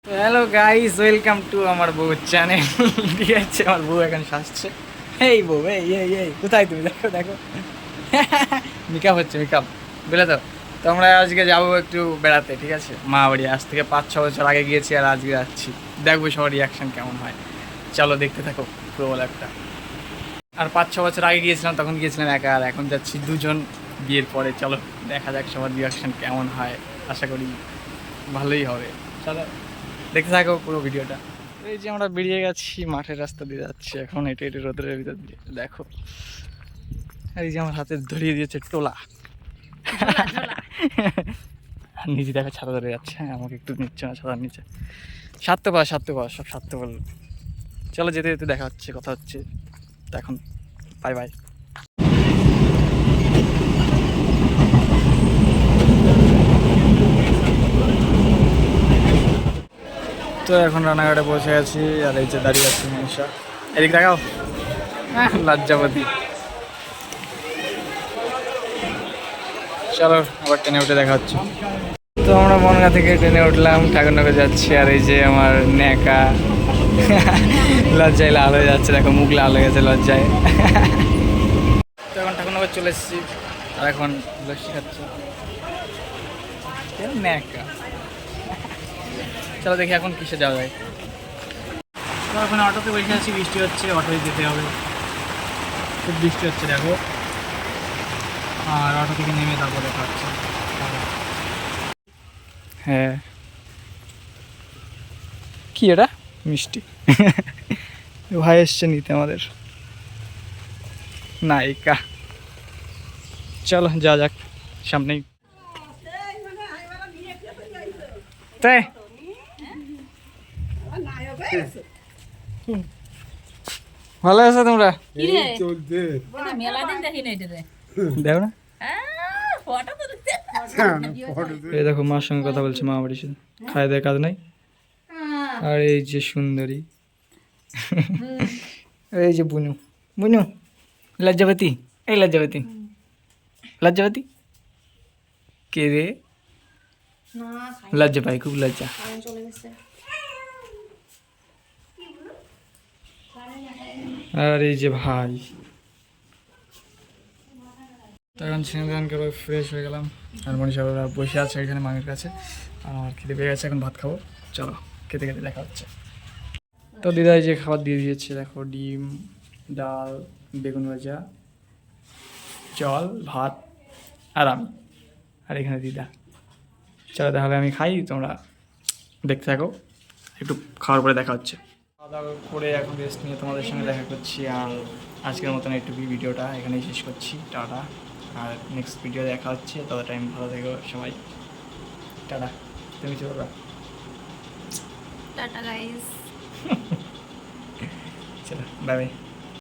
তো hello guys, welcome to আমার বউ চ্যানেল। ঠিক আছে, আমার বউ এখন সাজছে। এই বউ, এই কোথায় তুমি? দেখো দেখো, মেকআপ হচ্ছে, মেকআপ বুঝলে তো। তো আমরা আজকে যাবো একটু বেড়াতে, ঠিক আছে, মা বাড়ি। আজ থেকে 5-6 বছর আগে গিয়েছি আর আজকে যাচ্ছি। দেখবো সবার রিয়াকশান কেমন হয়। চলো দেখতে থাকো পুরো একটা। আর 5-6 বছর আগে গিয়েছিলাম, তখন গিয়েছিলাম একা, আর এখন যাচ্ছি দুজন বিয়ের পরে। চলো দেখা যাক সবার রিয়াকশান কেমন হয়। আশা করি ভালোই হবে। চলো দেখতে থাকো পুরো ভিডিওটা। এই যে আমরা বেরিয়ে গেছি, মাঠের রাস্তা দিয়ে যাচ্ছি এখন, হেঁটে হেঁটে রোদের ভিতর দিয়ে। দেখো, আর এই যে আমার হাতে ধরিয়ে দিয়েছে টোলা। আর নিজে দেখা ছাতা ধরে যাচ্ছে। হ্যাঁ, আমাকে একটু নিচ্ছে না ছাতার নিচে। স্বার্থপর স্বার্থপর সব স্বার্থপর। চলো যেতে যেতে দেখা হচ্ছে, কথা হচ্ছে। তো এখন বাই বাই। তো এখন রানাঘাটে পৌঁছে গেছি, আর এই যে দাঁড়িয়ে আছি মনীষা। এদিক দেখাও, লজ্জাবতী। চলো আবার ট্রেনে উঠে দেখা হচ্ছে। তো আমরা বনগা থেকে ট্রেনে উঠলাম, ঠাকুরনগর যাচ্ছি। আর এই যে আমার ন্যাকা লজ্জায় লাল হয়ে যাচ্ছে, দেখো মুখ লাল হয়ে গেছে লজ্জায়। তো এখন ঠাকুরনগর চলে এসেছি, আর এখন লস্যি খাচ্ছি। ন্যাকা। চলো দেখি এখন কিসে যাওয়া যায়। তো এখন অটোতে বসে আছি, বৃষ্টি হচ্ছে, অটোয় যেতে হবে। খুব বৃষ্টি হচ্ছে দেখো, আর অটো থেকে নেমে তারপর দেখা হচ্ছে। হ্যাঁ, কি এটা? মিষ্টি। ভাই এসছে নিতে আমাদের, নায়িকা। চলো যা যাক সামনেই। তাই ভালো আছো তোমরা? দেখো না, এই দেখো মার সঙ্গে কথা বলছে, মা বাড়ি খায় দেয়, কাজ নাই। আর এই যে সুন্দরী, এই যে বুনু, বুনু লজ্জাবতী, এই লজ্জাবতী, লজ্জাবতী কে রে? লজ্জা পাই, খুব লজ্জা। আর এই যে ভাই। তখন সিনেদান করে ফ্রেশ হয়ে গেলাম, আর মনীষা ওরা বসে আছে এখানে মামির কাছে। আর আমার খেতে পেয়ে গেছে, এখন ভাত খাবো। চলো খেতে খেতে দেখা হচ্ছে। তো দিদা এই যে খাবার দিয়ে দিয়েছে, দেখো ডিম, ডাল, বেগুন ভাজা, জল, ভাত, আর আমি, আর এখানে দিদা। চলো তাহলে আমি খাই, তোমরা দেখতে থাকো। একটু খাওয়ার পরে দেখা হচ্ছে। খাওয়া দাওয়া করে এখন রেস্ট নিয়ে তোমাদের সঙ্গে দেখা করছি। আর আজকের মতন একটু ভিডিওটা এখানেই শেষ করছি। টাটা। আর নেক্সট ভিডিও দেখা হচ্ছে, তত টাইম ভালো থেকো সবাই। টাটা। তুমি চলো। Tata guys. চলো বাই বাই।